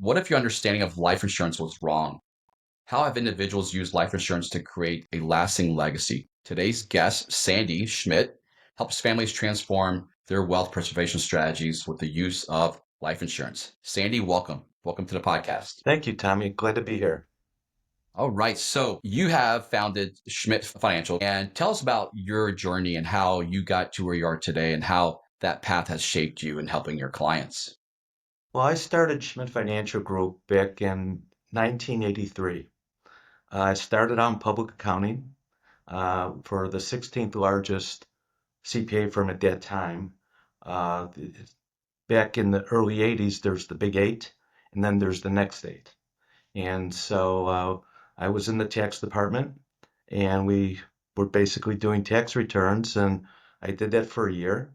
What if your understanding of life insurance was wrong? How have individuals used life insurance to create a lasting legacy? Today's guest, Sandy Schmidt, helps families transform their wealth preservation strategies with the use of life insurance. Sandy, welcome. Welcome to the podcast. Thank you, Tommy. Glad to be here. All right. So you have founded Schmidt Financial, and tell us about your journey and how you got to where you are today and how that path has shaped you in helping your clients. Well, I started Schmidt Financial Group back in 1983. I started out in public accounting for the 16th largest CPA firm at that time. Uh, Back in the early 80s, there's the big eight, and then there's the next eight. And so I was in the tax department, and we were basically doing tax returns, and I did that for a year.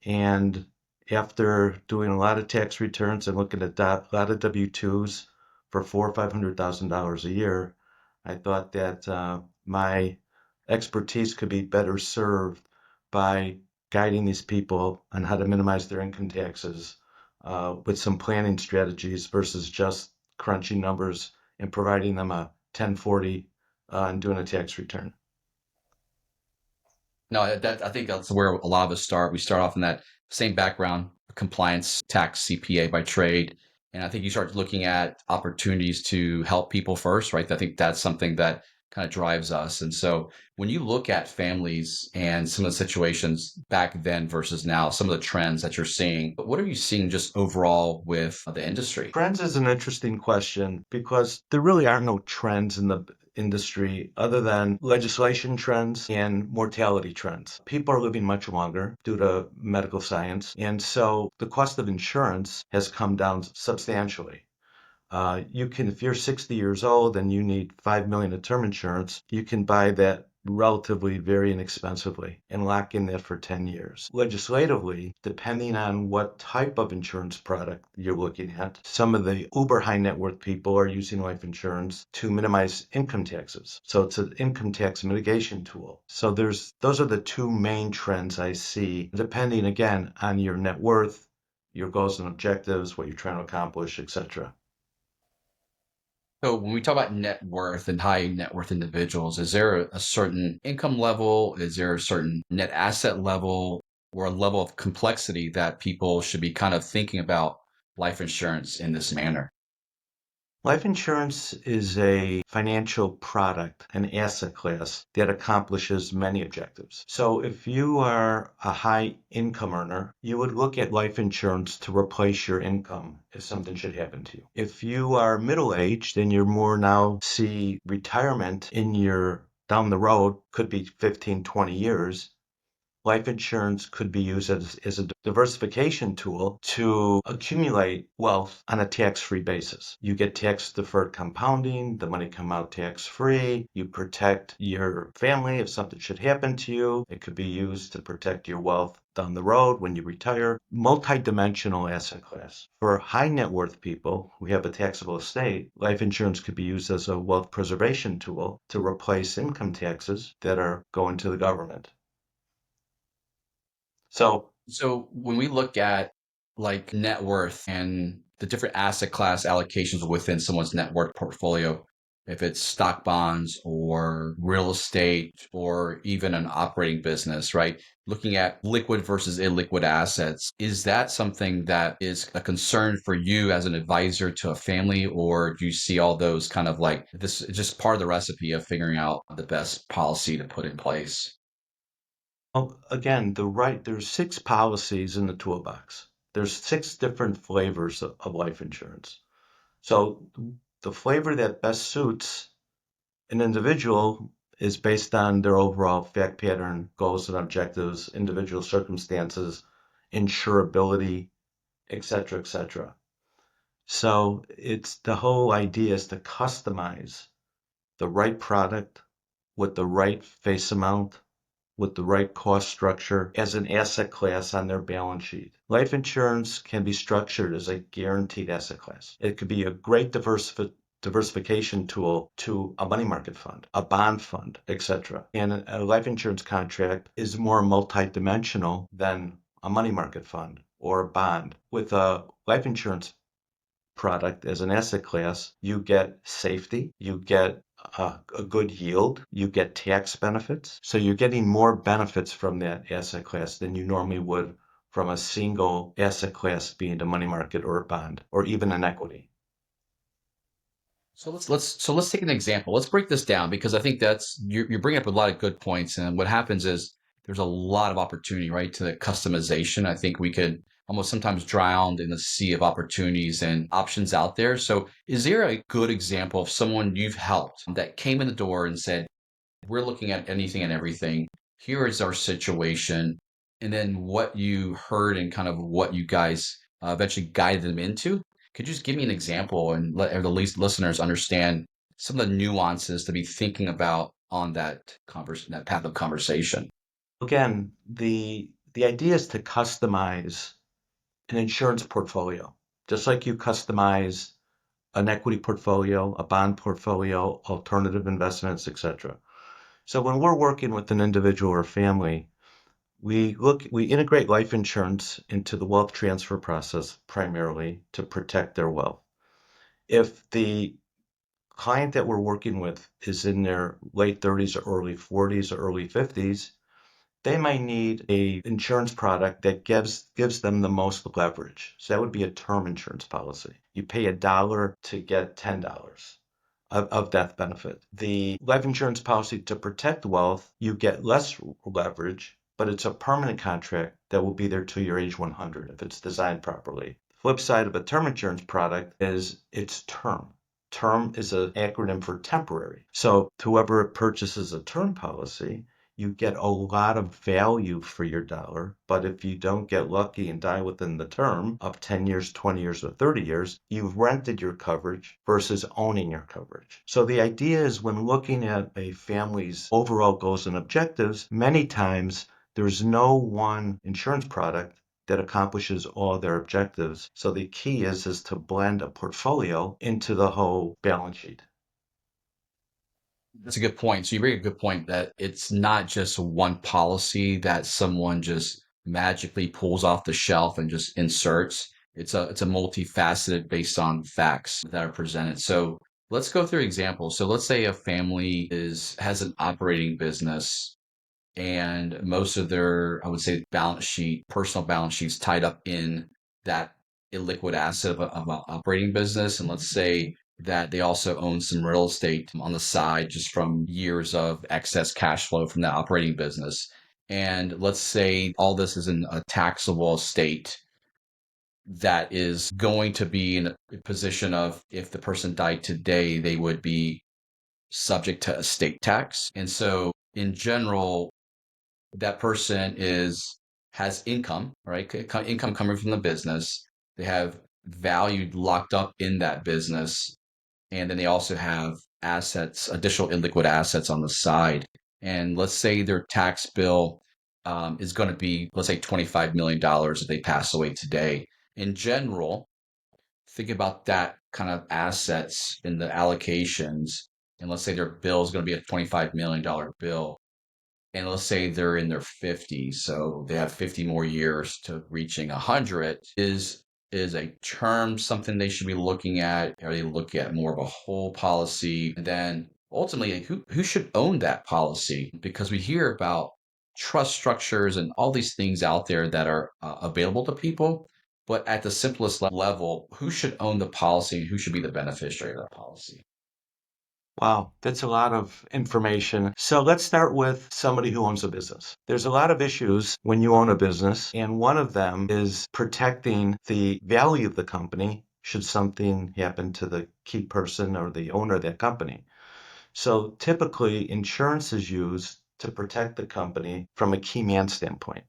And after doing a lot of tax returns and looking at a lot of W-2s for four or $500,000 a year, I thought that my expertise could be better served by guiding these people on how to minimize their income taxes with some planning strategies versus just crunching numbers and providing them a 1040 and doing a tax return. No, I think that's where a lot of us start. We start off in that same background, compliance, tax, CPA by trade. And I think you start looking at opportunities to help people first, right? I think that's something that kind of drives us. And so when you look at families and some of the situations back then versus now, some of the trends that you're seeing, what are you seeing just overall with the industry? Trends is an interesting question because there really are no trends in the industry other than legislation trends and mortality trends. People are living much longer due to medical science, and so the cost of insurance has come down substantially. If you're 60 years old and you need 5 million of term insurance, you can buy that relatively very inexpensively and lock in that for 10 years. Legislatively, depending on what type of insurance product you're looking at, some of the uber high net worth people are using life insurance to minimize income taxes. So it's an income tax mitigation tool. So those are the two main trends I see, depending again on your net worth, your goals and objectives, what you're trying to accomplish, etc. So when we talk about net worth and high net worth individuals, is there a certain income level? Is there a certain net asset level or a level of complexity that people should be kind of thinking about life insurance in this manner? Life insurance is a financial product, an asset class that accomplishes many objectives. So if you are a high income earner, you would look at life insurance to replace your income if something should happen to you. If you are middle aged and you're more now see retirement in your down the road, could be 15, 20 years, life insurance could be used as a diversification tool to accumulate wealth on a tax-free basis. You get tax-deferred compounding, the money come out tax-free, you protect your family if something should happen to you. It could be used to protect your wealth down the road when you retire. Multi-dimensional asset class. For high net worth people who have a taxable estate, life insurance could be used as a wealth preservation tool to replace income taxes that are going to the government. So So when we look at like net worth and the different asset class allocations within someone's net worth portfolio, if it's stock bonds or real estate or even an operating business, right? Looking at liquid versus illiquid assets, is that something that is a concern for you as an advisor to a family, or do you see all those kind of like this is just part of the recipe of figuring out the best policy to put in place? again, there's six policies in the toolbox. There's six different flavors of life insurance. So the flavor that best suits an individual is based on their overall fact pattern, goals and objectives, individual circumstances, insurability, etc., etc. So it's the whole idea is to customize the right product with the right face amount with the right cost structure as an asset class on their balance sheet. Life insurance can be structured as a guaranteed asset class. It could be a great diversification tool to a money market fund, a bond fund, etc. And a life insurance contract is more multidimensional than a money market fund or a bond. With a life insurance product as an asset class, you get safety, you get a good yield, you get tax benefits. So you're getting more benefits from that asset class than you normally would from a single asset class being a money market or a bond or even an equity. So let's take an example. Let's break this down because I think that's you're bringing up a lot of good points. And what happens is there's a lot of opportunity, right, to the customization. I think we could almost sometimes drown in the sea of opportunities and options out there. So is there a good example of someone you've helped that came in the door and said, we're looking at anything and everything. Here is our situation. And then what you heard and kind of what you guys eventually guided them into. Could you just give me an example and let the least listeners understand some of the nuances to be thinking about on that path of conversation? Again, the idea is to customize an insurance portfolio, just like you customize an equity portfolio, a bond portfolio, alternative investments, etc. So when we're working with an individual or family, we integrate life insurance into the wealth transfer process primarily to protect their wealth. If the client that we're working with is in their late 30s or early 40s or early 50s, they might need a insurance product that gives them the most leverage. So that would be a term insurance policy. You pay $1 to get $10 of death benefit. The life insurance policy to protect wealth, you get less leverage, but it's a permanent contract that will be there till your age 100 if it's designed properly. The flip side of a term insurance product is its term. Term is an acronym for temporary. So whoever purchases a term policy, you get a lot of value for your dollar. But if you don't get lucky and die within the term of 10 years, 20 years, or 30 years, you've rented your coverage versus owning your coverage. So the idea is when looking at a family's overall goals and objectives, many times there's no one insurance product that accomplishes all their objectives. So the key is to blend a portfolio into the whole balance sheet. That's a good point. So you bring a good point that it's not just one policy that someone just magically pulls off the shelf and just inserts. It's a multifaceted based on facts that are presented. So let's go through examples. So let's say a family is has an operating business and most of their, I would say, balance sheet, personal balance sheets tied up in that illiquid asset of an operating business. And let's say that they also own some real estate on the side just from years of excess cash flow from that operating business. And let's say all this is in a taxable estate that is going to be in a position of if the person died today, they would be subject to estate tax. And so in general, that person is has income, right? Income coming from the business. They have value locked up in that business, and then they also have assets, additional illiquid assets on the side. And let's say their tax bill is going to be, let's say, $25 million if they pass away today. In general, think about that kind of assets in the allocations, and let's say their bill is going to be a $25 million bill and let's say they're in their 50s, so they have 50 more years to reaching 100, is a term something they should be looking at? Are they looking at more of a whole policy? And then ultimately, who should own that policy? Because we hear about trust structures and all these things out there that are available to people. But at the simplest level, who should own the policy and who should be the beneficiary of that policy? Wow, that's a lot of information. So let's start with somebody who owns a business. There's a lot of issues when you own a business, and one of them is protecting the value of the company should something happen to the key person or the owner of that company. So typically, insurance is used to protect the company from a key man standpoint.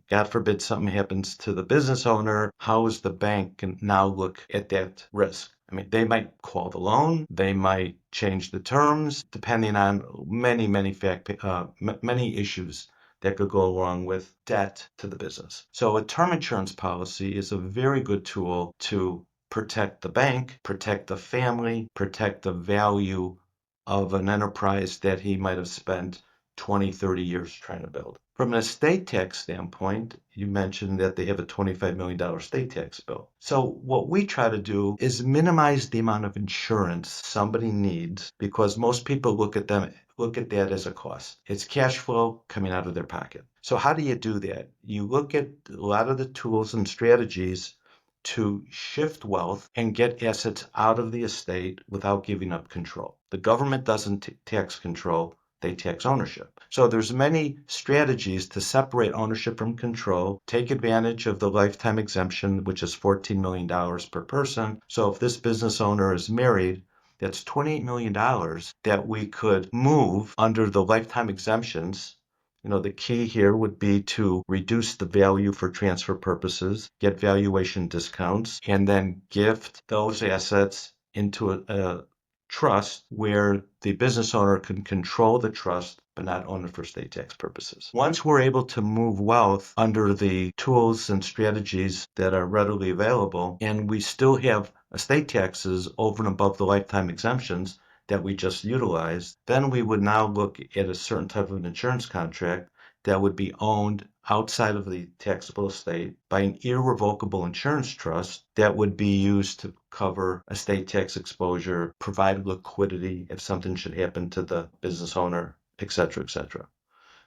God forbid something happens to the business owner, how is the bank can now look at that risk? I mean, they might call the loan, they might change the terms, depending on many issues that could go along with debt to the business. So a term insurance policy is a very good tool to protect the bank, protect the family, protect the value of an enterprise that he might have spent 20, 30 years trying to build. From an estate tax standpoint, you mentioned that they have a $25 million estate tax bill. So what we try to do is minimize the amount of insurance somebody needs because most people look at that as a cost. It's cash flow coming out of their pocket. So how do you do that? You look at a lot of the tools and strategies to shift wealth and get assets out of the estate without giving up control. The government doesn't tax control, they tax ownership. So there's many strategies to separate ownership from control, take advantage of the lifetime exemption, which is $14 million per person. So if this business owner is married, that's $28 million that we could move under the lifetime exemptions. The key here would be to reduce the value for transfer purposes, get valuation discounts, and then gift those assets into a trust where the business owner can control the trust but not own it for state tax purposes. Once we're able to move wealth under the tools and strategies that are readily available, and we still have estate taxes over and above the lifetime exemptions that we just utilized, then we would now look at a certain type of an insurance contract that would be owned outside of the taxable estate by an irrevocable insurance trust that would be used to cover estate tax exposure, provide liquidity if something should happen to the business owner, et cetera, et cetera.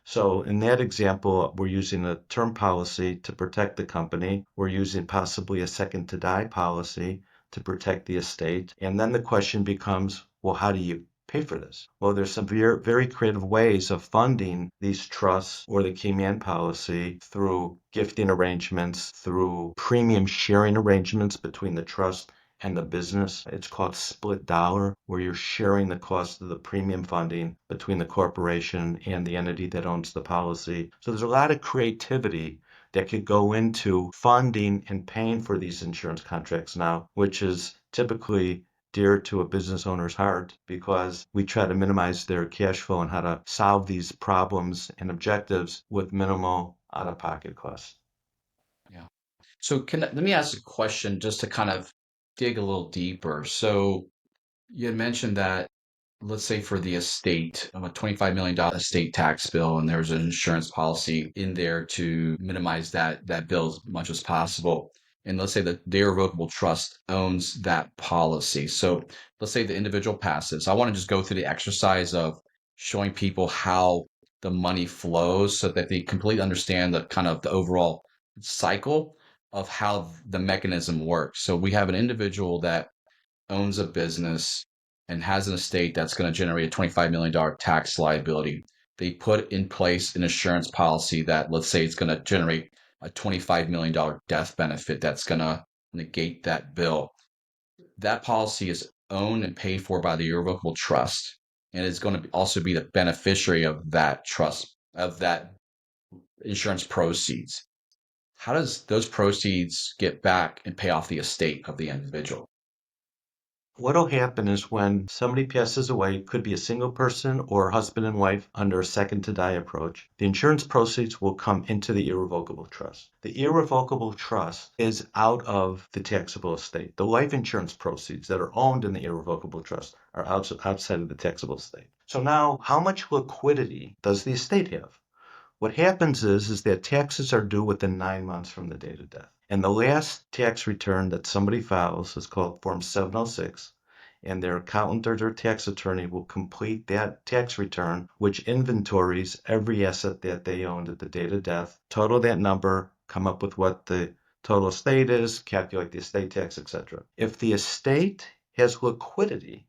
So in that example, we're using a term policy to protect the company. We're using possibly a second to die policy to protect the estate. And then the question becomes, well, how do you pay for this? Well, there's some very, very creative ways of funding these trusts or the key man policy through gifting arrangements, through premium sharing arrangements between the trust and the business. It's called split dollar, where you're sharing the cost of the premium funding between the corporation and the entity that owns the policy. So there's a lot of creativity that could go into funding and paying for these insurance contracts now, which is typically dear to a business owner's heart because we try to minimize their cash flow and how to solve these problems and objectives with minimal out-of-pocket costs. Yeah. So let me ask a question just to kind of dig a little deeper. So you had mentioned that, let's say for the estate, a $25 million estate tax bill, and there's an insurance policy in there to minimize that bill as much as possible. And let's say that the irrevocable trust owns that policy. So let's say the individual passes. I want to just go through the exercise of showing people how the money flows so that they completely understand the kind of the overall cycle of how the mechanism works. So we have an individual that owns a business and has an estate that's going to generate a $25 million tax liability. They put in place an insurance policy that, let's say, it's going to generate a $25 million death benefit that's going to negate that bill. That policy is owned and paid for by the irrevocable trust and is going to also be the beneficiary of that trust, of that insurance proceeds. How does those proceeds get back and pay off the estate of the individual? What'll happen is when somebody passes away, it could be a single person or husband and wife under a second to die approach, the insurance proceeds will come into the irrevocable trust. The irrevocable trust is out of the taxable estate. The life insurance proceeds that are owned in the irrevocable trust are outside of the taxable estate. So now, how much liquidity does the estate have? What happens is that taxes are due within 9 months from the date of death. And the last tax return that somebody files is called Form 706, and their accountant or their tax attorney will complete that tax return, which inventories every asset that they owned at the date of death, total that number, come up with what the total estate is, calculate the estate tax, etc. If the estate has liquidity,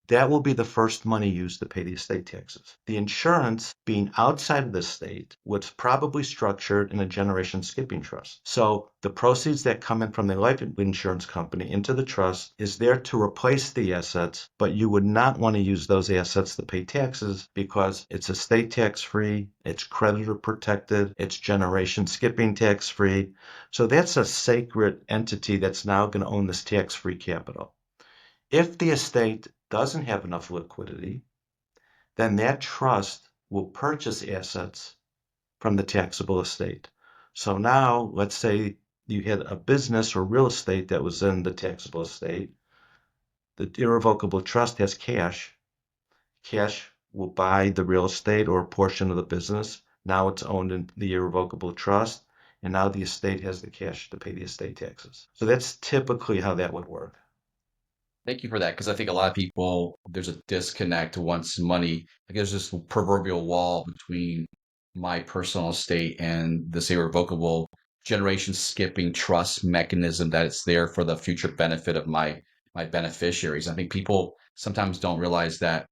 that will be the first money used to pay the estate taxes. The insurance, being outside of the state, was probably structured in a generation skipping trust. So the proceeds that come in from the life insurance company into the trust is there to replace the assets, but you would not want to use those assets to pay taxes because it's estate tax free, it's creditor protected, it's generation skipping tax free. So that's a sacred entity that's now going to own this tax free capital. If the estate doesn't have enough liquidity, then that trust will purchase assets from the taxable estate. So now, let's say you had a business or real estate that was in the taxable estate. The irrevocable trust has cash. Cash will buy the real estate or a portion of the business. Now it's owned in the irrevocable trust, and now the estate has the cash to pay the estate taxes. So that's typically how that would work. Thank you for that, because I think a lot of people, there's a disconnect once money, like there's this proverbial wall between my personal estate and this irrevocable generation skipping trust mechanism that it's there for the future benefit of my beneficiaries. I think people sometimes don't realize that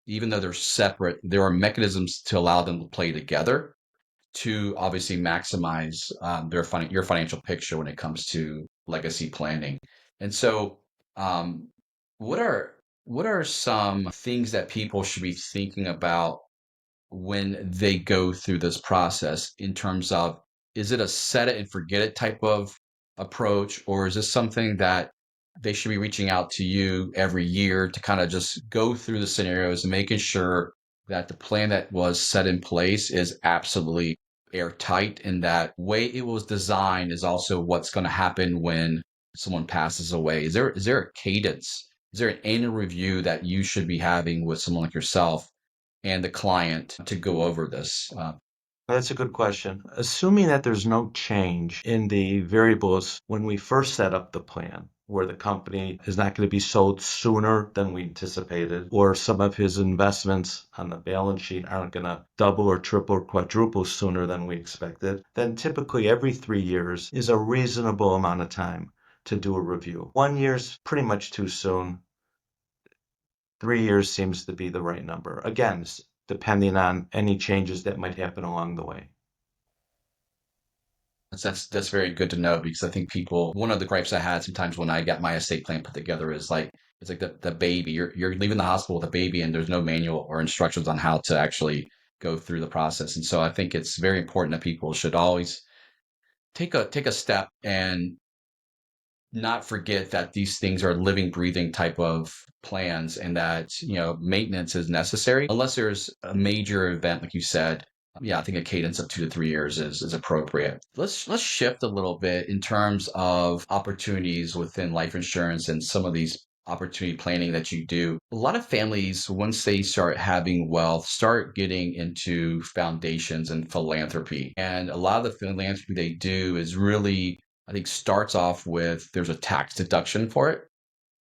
even though they're separate, there are mechanisms to allow them to play together to obviously maximize your financial picture when it comes to legacy planning. And so, um, what are what are some things that people should be thinking about when they go through this process in terms of, is it a set it and forget it type of approach, or is this something that they should be reaching out to you every year to kind of just go through the scenarios and making sure that the plan that was set in place is absolutely airtight, and that way it was designed is also what's going to happen when someone passes away? Is there a cadence? Is there an annual review that you should be having with someone like yourself and the client to go over this? That's a good question. Assuming that there's no change in the variables when we first set up the plan, where the company is not going to be sold sooner than we anticipated, or some of his investments on the balance sheet aren't going to double or triple or quadruple sooner than we expected, then typically every 3 years is a reasonable amount of time to do a review. 1 year's pretty much too soon. 3 years seems to be the right number. Again, depending on any changes that might happen along the way. That's very good to know, because I think people, one of the gripes I had sometimes when I got my estate plan put together is like, it's like the baby, you're leaving the hospital with a baby and there's no manual or instructions on how to actually go through the process. And so I think it's very important that people should always take a step and not forget that these things are living, breathing type of plans, and that, maintenance is necessary unless there's a major event, like you said. Yeah, I think a cadence of 2 to 3 years is appropriate. Let's shift a little bit in terms of opportunities within life insurance and some of these opportunity planning that you do. A lot of families, once they start having wealth, start getting into foundations and philanthropy. And a lot of the philanthropy they do is really, I think, starts off with there's a tax deduction for it.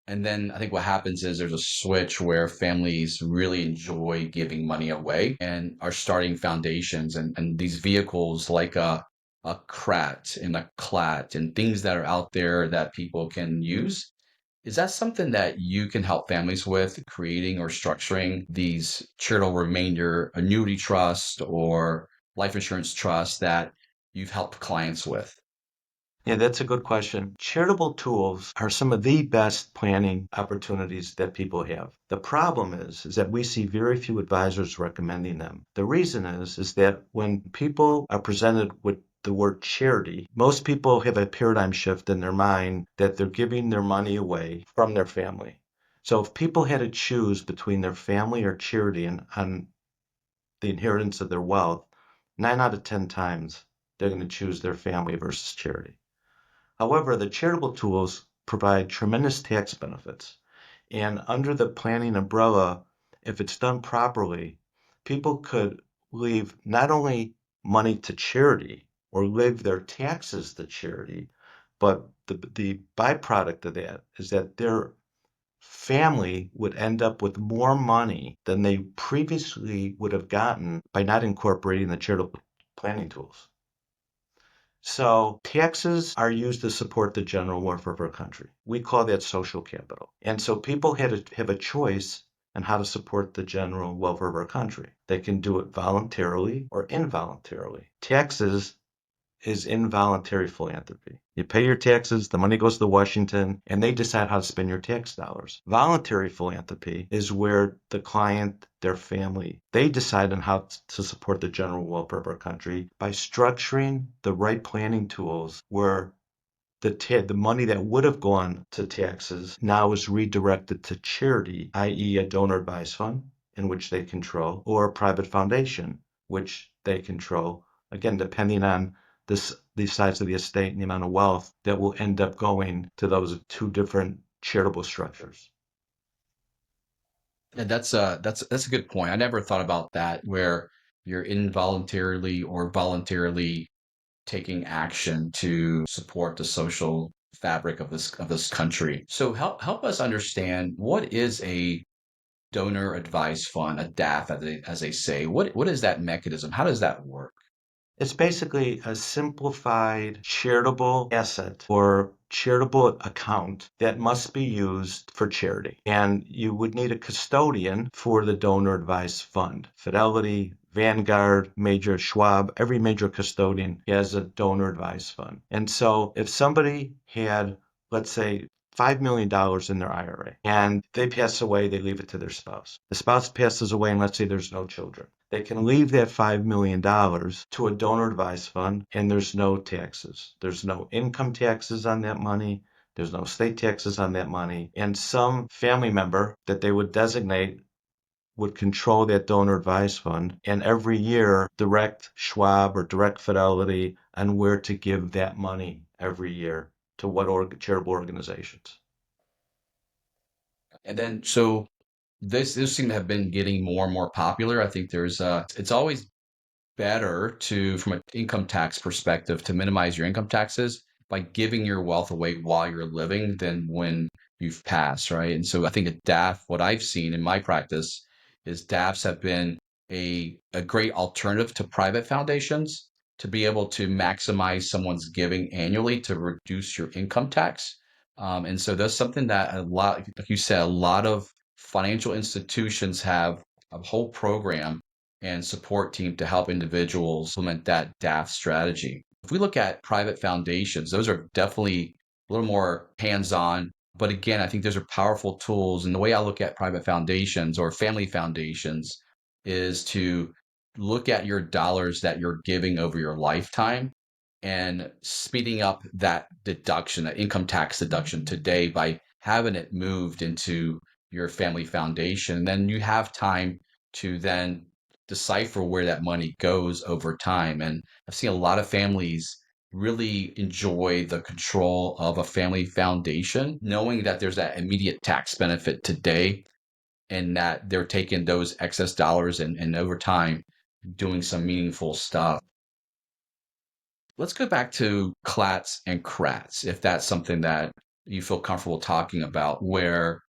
And then I think what happens is there's a switch where families really enjoy giving money away and are starting foundations and these vehicles like a CRAT and a CLAT and things that are out there that people can use. Is that something that you can help families with, creating or structuring these charitable remainder annuity trust or life insurance trust that you've helped clients with? Yeah, that's a good question. Charitable tools are some of the best planning opportunities that people have. The problem is that we see very few advisors recommending them. The reason is that when people are presented with the word charity, most people have a paradigm shift in their mind that they're giving their money away from their family. So if people had to choose between their family or charity and on the inheritance of their wealth, 9 out of 10 times they're going to choose their family versus charity. However, the charitable tools provide tremendous tax benefits. And under the planning umbrella, if it's done properly, people could leave not only money to charity or leave their taxes to charity, but the byproduct of that is that their family would end up with more money than they previously would have gotten by not incorporating the charitable planning tools. So taxes are used to support the general welfare of our country. We call that social capital. And so people had to have a choice on how to support the general welfare of our country. They can do it voluntarily or involuntarily. Taxes is involuntary philanthropy. You pay your taxes, the money goes to Washington, and they decide how to spend your tax dollars. Voluntary philanthropy is where the client, their family, they decide on how to support the general welfare of our country by structuring the right planning tools where the money that would have gone to taxes now is redirected to charity, i.e. a donor advised fund in which they control, or a private foundation, which they control, again, depending on the size of the estate and the amount of wealth that will end up going to those two different charitable structures. And that's a good point. I never thought about that where you're involuntarily or voluntarily taking action to support the social fabric of this country. So help us understand what is a donor advised fund, a DAF as they say. What is that mechanism? How does that work? It's basically a simplified charitable asset or charitable account that must be used for charity. And you would need a custodian for the donor advised fund. Fidelity, Vanguard, Major Schwab, every major custodian has a donor advised fund. And so if somebody had, let's say, $5 million in their IRA and they pass away, they leave it to their spouse. The spouse passes away and let's say there's no children. They can leave that $5 million to a donor advised fund and there's no taxes. There's no income taxes on that money. There's no state taxes on that money. And some family member that they would designate would control that donor advised fund and every year direct Schwab or direct Fidelity on where to give that money every year to what charitable organizations. And then so this seems to have been getting more and more popular. I think it's always better to, from an income tax perspective, to minimize your income taxes by giving your wealth away while you're living than when you've passed, right? And so I think a DAF, what I've seen in my practice is DAFs have been a great alternative to private foundations to be able to maximize someone's giving annually to reduce your income tax. And so that's something that a lot, like you said, a lot of financial institutions have a whole program and support team to help individuals implement that DAF strategy. If we look at private foundations, those are definitely a little more hands-on. But again, I think those are powerful tools. And the way I look at private foundations or family foundations is to look at your dollars that you're giving over your lifetime and speeding up that deduction, that income tax deduction today by having it moved into your family foundation. Then you have time to then decipher where that money goes over time. And I've seen a lot of families really enjoy the control of a family foundation, knowing that there's that immediate tax benefit today and that they're taking those excess dollars and over time doing some meaningful stuff. Let's go back to CLATs and CRATs, if that's something that you feel comfortable talking about, where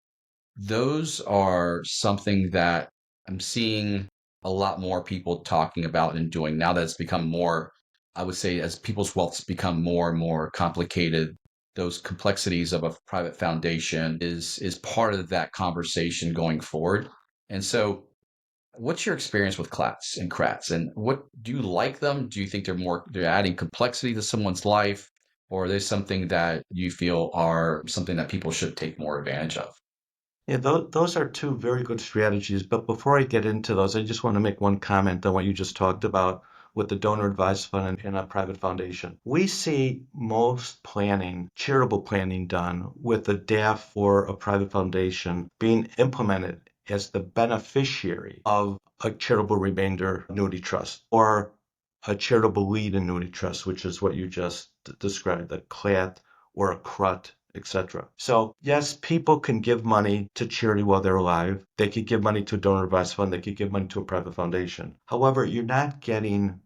those are something that I'm seeing a lot more people talking about and doing now that it's become more, I would say, as people's wealth's become more and more complicated, those complexities of a private foundation is part of that conversation going forward. And so what's your experience with CLATs and CRATs, and what do you like them? Do you think they're adding complexity to someone's life, or are they something that you feel are something that people should take more advantage of? Yeah, those are two very good strategies. But before I get into those, I just want to make one comment on what you just talked about with the donor advised fund and a private foundation. We see most planning, charitable planning done with a DAF or a private foundation being implemented as the beneficiary of a charitable remainder annuity trust or a charitable lead annuity trust, which is what you just described, a CLAT or a CRUT, etc. So yes, people can give money to charity while they're alive. They could give money to a donor advised fund. They could give money to a private foundation. However, you're not getting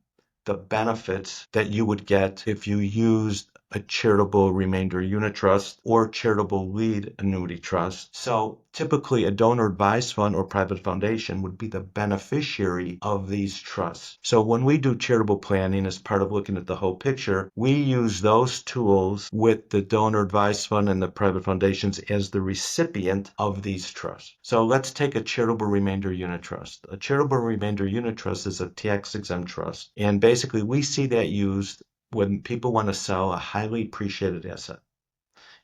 the benefits that you would get if you used a charitable remainder unit trust or charitable lead annuity trust. So typically a donor advised fund or private foundation would be the beneficiary of these trusts. So when we do charitable planning as part of looking at the whole picture, we use those tools with the donor advised fund and the private foundations as the recipient of these trusts. So let's take a charitable remainder unit trust. A charitable remainder unit trust is a tax exempt trust. And basically we see that used when people want to sell a highly appreciated asset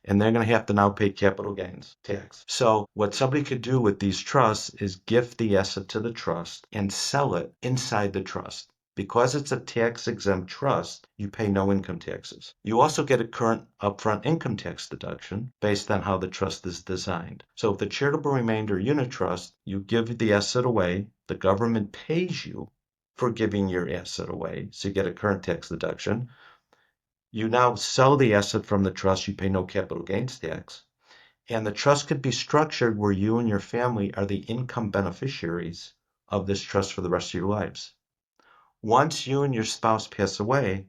and they're going to have to now pay capital gains tax. So what somebody could do with these trusts is gift the asset to the trust and sell it inside the trust. Because it's a tax exempt trust, you pay no income taxes. You also get a current upfront income tax deduction based on how the trust is designed. So if the charitable remainder unit trust, you give the asset away, the government pays you for giving your asset away. So you get a current tax deduction. You now sell the asset from the trust, you pay no capital gains tax. And the trust could be structured where you and your family are the income beneficiaries of this trust for the rest of your lives. Once you and your spouse pass away,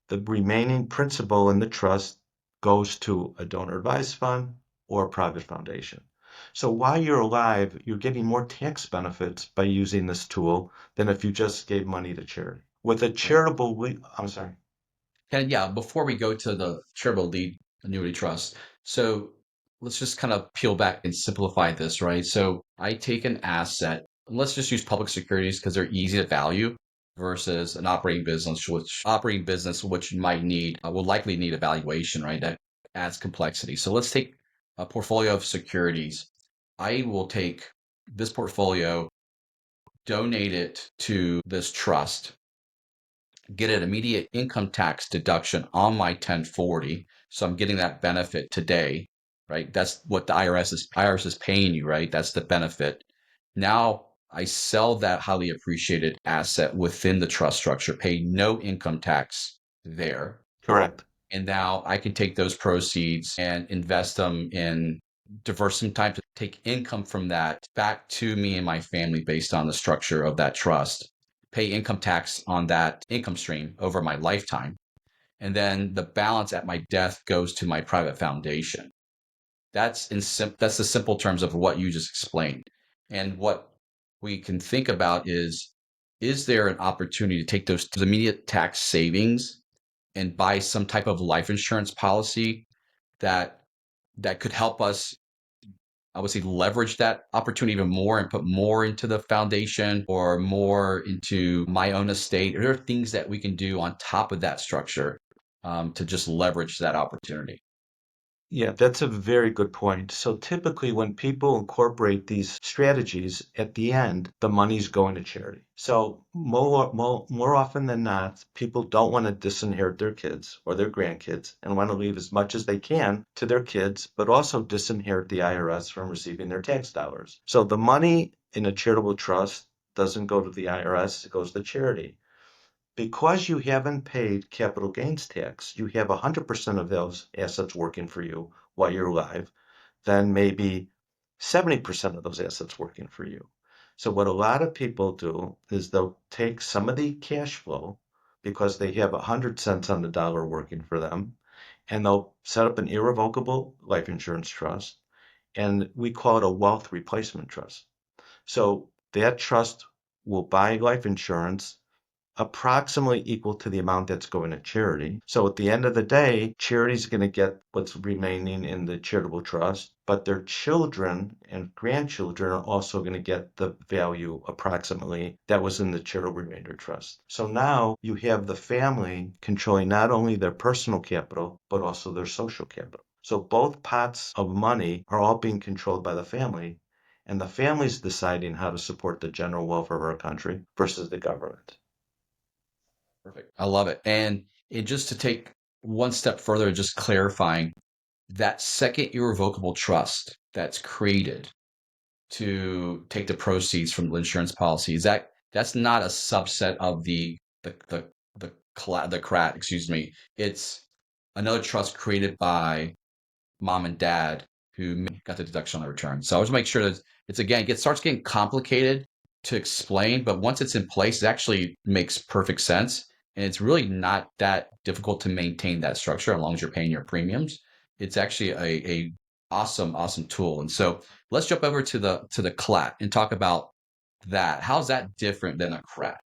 the remaining principal in the trust goes to a donor advised fund or a private foundation. So while you're alive, you're getting more tax benefits by using this tool than if you just gave money to charity. With a Right. charitable, I'm sorry. And yeah, before we go to the charitable lead annuity trust, so let's just kind of peel back and simplify this, right? So I take an asset, and let's just use public securities because they're easy to value versus an operating business which might need will likely need evaluation, right? That adds complexity. So let's take a portfolio of securities. I will take this portfolio, donate it to this trust, get an immediate income tax deduction on my 1040. So I'm getting that benefit today, right? That's what the IRS is paying you, right? That's the benefit. Now I sell that highly appreciated asset within the trust structure, pay no income tax there. Correct. And now I can take those proceeds and invest them in diverse types to take income from that back to me and my family based on the structure of that trust, pay income tax on that income stream over my lifetime. And then the balance at my death goes to my private foundation. That's the simple terms of what you just explained. And what we can think about is there an opportunity to take those immediate tax savings and buy some type of life insurance policy that could help us, I would say, leverage that opportunity even more and put more into the foundation or more into my own estate? Are there things that we can do on top of that structure to just leverage that opportunity? Yeah, that's a very good point. So typically, when people incorporate these strategies, at the end, the money's going to charity. So more often than not, people don't want to disinherit their kids or their grandkids and want to leave as much as they can to their kids, but also disinherit the IRS from receiving their tax dollars. So the money in a charitable trust doesn't go to the IRS, it goes to charity. Because you haven't paid capital gains tax, you have 100% of those assets working for you while you're alive, then maybe 70% of those assets working for you. So what a lot of people do is they'll take some of the cash flow because they have 100 cents on the dollar working for them, and they'll set up an irrevocable life insurance trust, and we call it a wealth replacement trust. So that trust will buy life insurance approximately equal to the amount that's going to charity. So at the end of the day, charity's going to get what's remaining in the charitable trust, but their children and grandchildren are also going to get the value approximately that was in the charitable remainder trust. So now you have the family controlling not only their personal capital, but also their social capital. So both pots of money are all being controlled by the family, and the family's deciding how to support the general welfare of our country versus the government. Perfect. I love it. And just to take one step further, just clarifying that second irrevocable trust that's created to take the proceeds from the insurance policy, is that's not a subset of the the the CRAT, excuse me. It's another trust created by mom and dad who got the deduction on the return. So I always make sure that it's again, it starts getting complicated to explain, but once it's in place, it actually makes perfect sense. And it's really not that difficult to maintain that structure as long as you're paying your premiums. It's actually a awesome, awesome tool. And so let's jump over to the CLAT and talk about that. How's that different than a CRAT?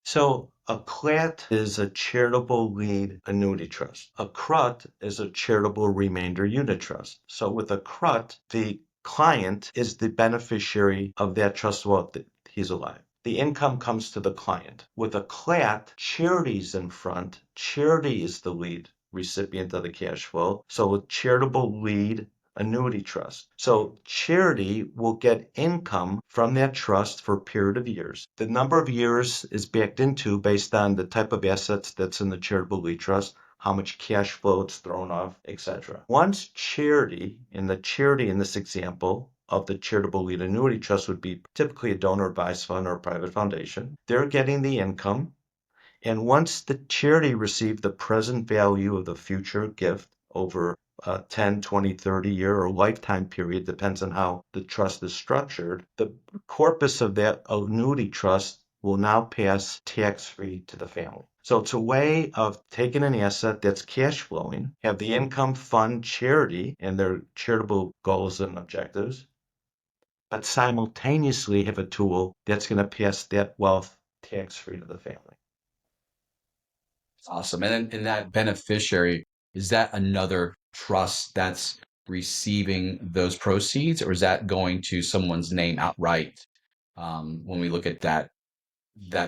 So a CLAT is a charitable lead annuity trust. A CRUT is a charitable remainder unit trust. So with a CRUT, the client is the beneficiary of that trust while he's alive. The income comes to the client. With a CLAT, charity's in front. Charity is the lead recipient of the cash flow. So a charitable lead annuity trust. So charity will get income from that trust for a period of years. The number of years is backed into based on the type of assets that's in the charitable lead trust, how much cash flow it's thrown off, etc. Once charity, and the charity in this example of the charitable lead annuity trust would be typically a donor advised fund or a private foundation, they're getting the income. And once the charity received the present value of the future gift over a 10, 20, 30-year or lifetime period, depends on how the trust is structured, the corpus of that annuity trust will now pass tax-free to the family. So it's a way of taking an asset that's cash flowing, have the income fund charity and their charitable goals and objectives, but simultaneously have a tool that's going to pass that wealth tax-free to the family. Awesome. And then in that beneficiary, is that another trust that's receiving those proceeds, or is that going to someone's name outright? When we look at that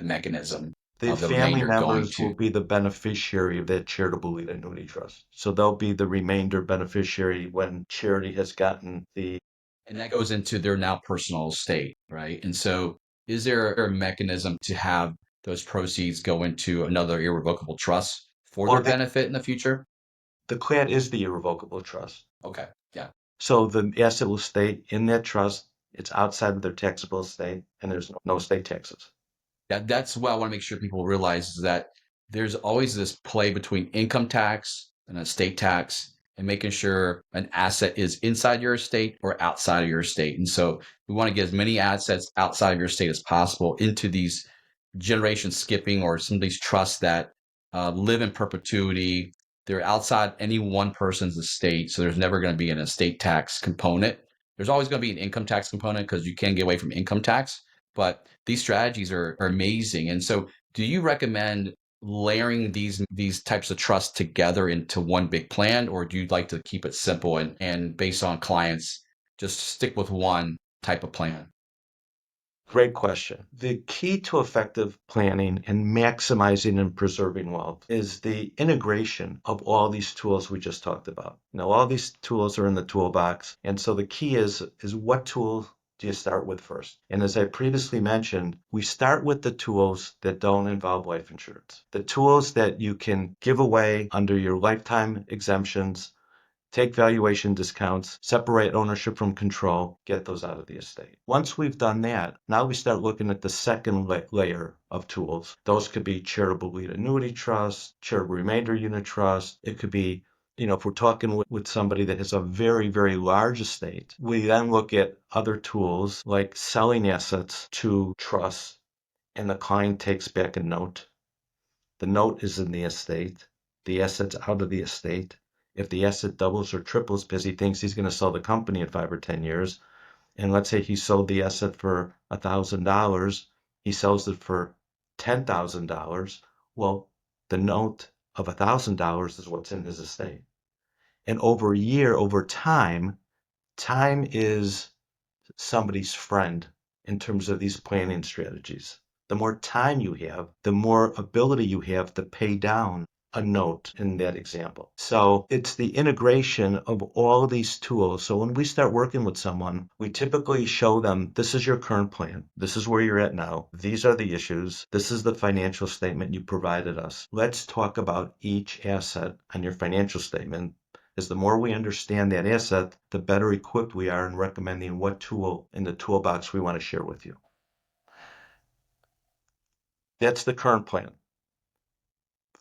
mechanism The of the family remainder going members will to, be the beneficiary of that charitable lead annuity trust. So they'll be the remainder beneficiary when charity has gotten the. and that goes into their now personal estate, right? And so, is there a mechanism to have those proceeds go into another irrevocable trust for Well, their benefit in the future? the CLAD is the irrevocable trust. Okay, yeah. So the asset will stay in that trust. It's outside of their taxable estate, and there's no estate taxes. That's what I want to make sure people realize is that there's always this play between income tax and estate tax and making sure an asset is inside your estate or outside of your estate. And so we want to get as many assets outside of your estate as possible into these generation skipping or some of these trusts that live in perpetuity. They're outside any one person's estate. So there's never going to be an estate tax component. There's always going to be an income tax component because you can't get away from income tax. But these strategies are amazing. And so do you recommend layering these types of trusts together into one big plan, or do you like to keep it simple and based on clients, just stick with one type of plan? Great question. The key to effective planning and maximizing and preserving wealth is the integration of all these tools we just talked about. All these tools are in the toolbox. And so the key is what tool do you start with first? And as I previously mentioned, we start with the tools that don't involve life insurance. The tools that you can give away under your lifetime exemptions, take valuation discounts, separate ownership from control, get those out of the estate. Once we've done that, now we start looking at the second layer of tools. Those could be charitable lead annuity trust, charitable remainder unit trust. It could be, if we're talking with somebody that has a very, very large estate, we then look at other tools like selling assets to trusts, and the client takes back a note. The note is in the estate. The asset's out of the estate. If the asset doubles or triples because he thinks he's going to sell the company in 5 or 10 years, and let's say he sold the asset for $1,000, he sells it for $10,000. Well, the note of $1,000 is what's in his estate. And over a year, over time, time is somebody's friend in terms of these planning strategies. The more time you have, the more ability you have to pay down a note in that example. So it's the integration of all of these tools. So when we start working with someone, we typically show them, this is your current plan. This is where you're at now. These are the issues. This is the financial statement you provided us. Let's talk about each asset on your financial statement, is the more we understand that asset, the better equipped we are in recommending what tool in the toolbox we want to share with you. That's the current plan.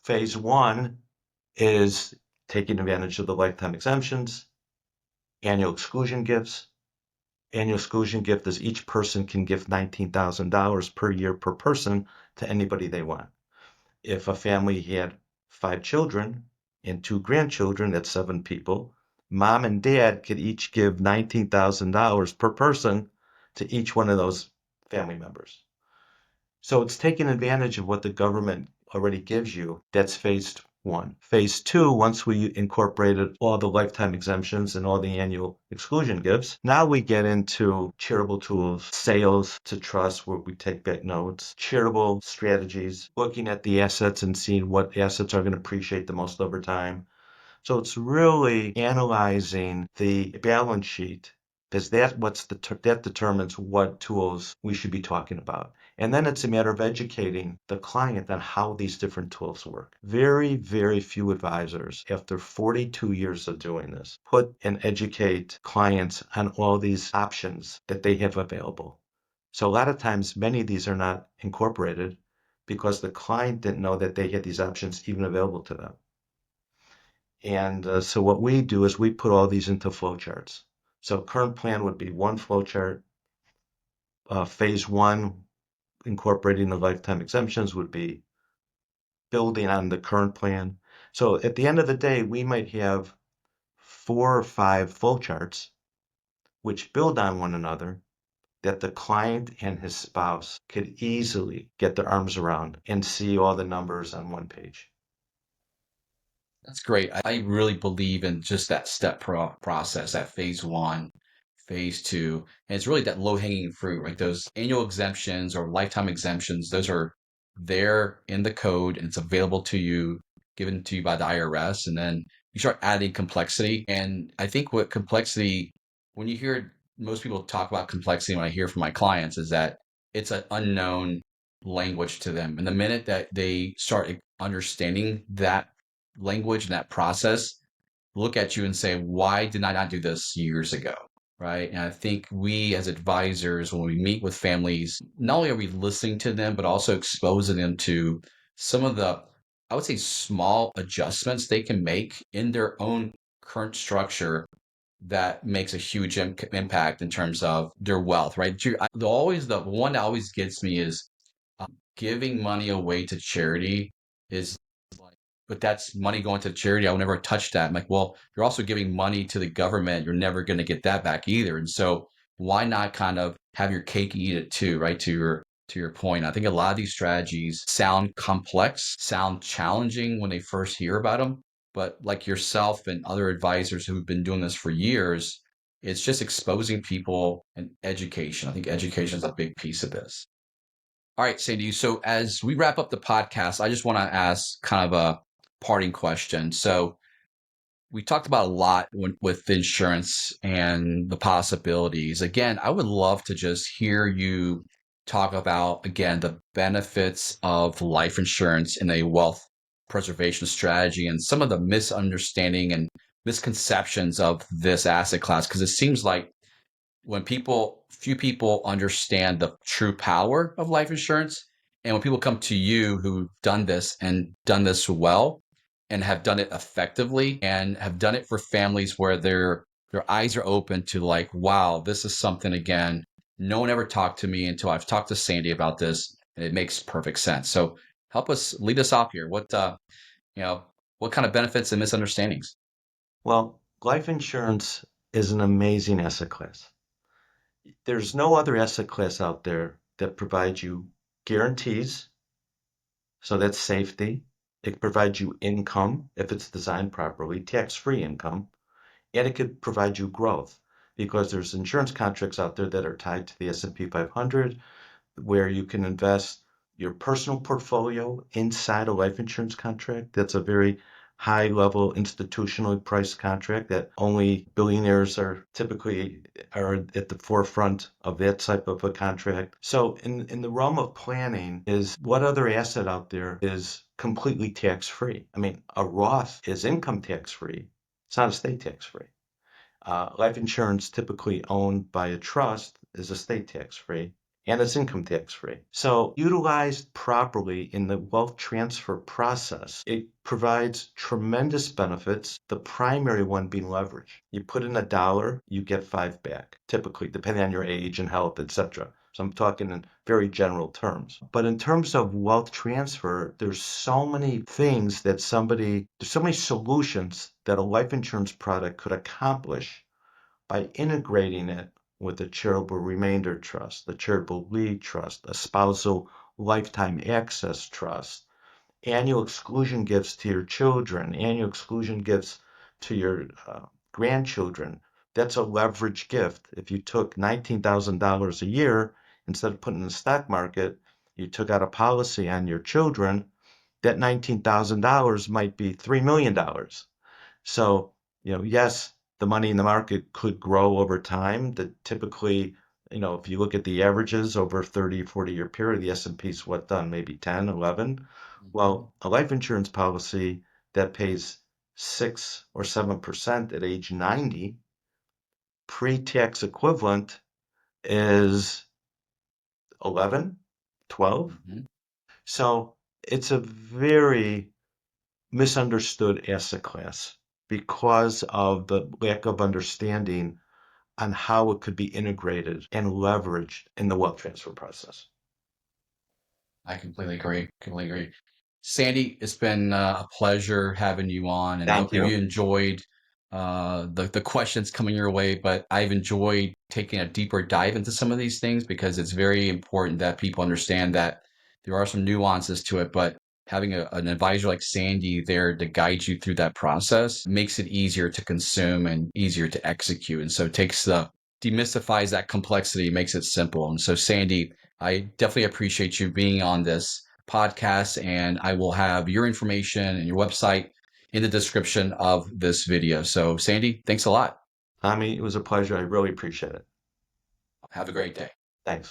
Phase one is taking advantage of the lifetime exemptions, annual exclusion gifts. Annual exclusion gift is each person can give $19,000 per year per person to anybody they want. If a family had 5 children and 2 grandchildren, that's 7 people, mom and dad could each give $19,000 per person to each one of those family members. So it's taking advantage of what the government already gives you. That's phase one. Phase two, once we incorporated all the lifetime exemptions and all the annual exclusion gifts, now we get into charitable tools, sales to trust where we take back notes, charitable strategies, looking at the assets and seeing what assets are going to appreciate the most over time. So it's really analyzing the balance sheet, because that determines what tools we should be talking about. And then it's a matter of educating the client on how these different tools work. Very, very few advisors, after 42 years of doing this, put and educate clients on all these options that they have available. So a lot of times, many of these are not incorporated because the client didn't know that they had these options even available to them. And so what we do is we put all these into flowcharts. So current plan would be one flowchart. Phase one, incorporating the lifetime exemptions, would be building on the current plan. So at the end of the day, we might have 4 or 5 flowcharts which build on one another that the client and his spouse could easily get their arms around and see all the numbers on one page. That's great. I really believe in just that process, that phase one, phase two. And it's really that low hanging fruit, right? Those annual exemptions or lifetime exemptions, those are there in the code and it's available to you, given to you by the IRS. And then you start adding complexity. And I think what complexity, when you hear most people talk about complexity, when I hear from my clients, is that it's an unknown language to them. And the minute that they start understanding that language and that process, look at you and say, why did I not do this years ago? Right. And I think we as advisors, when we meet with families, not only are we listening to them, but also exposing them to some of the, I would say, small adjustments they can make in their own current structure that makes a huge impact in terms of their wealth, right? The one that always gets me is giving money away to charity is like, but that's money going to charity. I will never touch that. I'm like, well, you're also giving money to the government. You're never going to get that back either. And so why not kind of have your cake and eat it too, right? To your point. I think a lot of these strategies sound complex, sound challenging when they first hear about them. But like yourself and other advisors who've been doing this for years, it's just exposing people and education. I think education is a big piece of this. All right, Sandy. So as we wrap up the podcast, I just want to ask kind of a parting question. So we talked about a lot with insurance and the possibilities. Again, I would love to just hear you talk about, again, the benefits of life insurance in a wealth preservation strategy and some of the misunderstanding and misconceptions of this asset class. Because it seems like few people understand the true power of life insurance. And when people come to you who've done this and done this well and have done it effectively and have done it for families where their eyes are open to like, wow, this is something again. No one ever talked to me until I've talked to Sandy about this, and it makes perfect sense. So help us lead us off here. You know, what kind of benefits and misunderstandings? Well, life insurance is an amazing asset class. There's no other asset class out there that provides you guarantees, so that's safety. It provides you income if it's designed properly, tax-free income, and it could provide you growth because there's insurance contracts out there that are tied to the S&P 500 where you can invest your personal portfolio inside a life insurance contract. That's a very high level institutionally priced contract that only billionaires are at the forefront of that type of a contract. So in the realm of planning is what other asset out there is completely tax free? I mean, a Roth is income tax free. It's not estate tax free. Life insurance typically owned by a trust is estate tax free and it's income tax free. So, utilized properly in the wealth transfer process, it provides tremendous benefits. The primary one being leverage. You put in $1, you get 5 back, typically, depending on your age and health, etc. So I'm talking in very general terms. But in terms of wealth transfer, there's so many there's so many solutions that a life insurance product could accomplish by integrating it with a charitable remainder trust, the charitable lead trust, a spousal lifetime access trust, annual exclusion gifts to your children, annual exclusion gifts to your grandchildren. That's a leverage gift. If you took $19,000 a year, instead of putting in the stock market, you took out a policy on your children, that $19,000 might be $3 million. So, yes, the money in the market could grow over time. That typically, if you look at the averages over 30, 40-year period, the S&P's what done? Maybe 10, 11. Mhm. Well, a life insurance policy that pays 6 or 7% at age 90, pre-tax equivalent is 11, 12. Mhm. So it's a very misunderstood asset class. because of the lack of understanding on how it could be integrated and leveraged in the wealth transfer process. I completely agree. Completely agree. Sandy, it's been a pleasure having you on, and Thank hopefully you you. enjoyed the questions coming your way. But I've enjoyed taking a deeper dive into some of these things because it's very important that people understand that there are some nuances to it. But having an advisor like Sandy there to guide you through that process makes it easier to consume and easier to execute. And so it takes the demystifies that complexity, makes it simple. And so, Sandy, I definitely appreciate you being on this podcast, and I will have your information and your website in the description of this video. So, Sandy, thanks a lot. Tommy, it was a pleasure. I really appreciate it. Have a great day.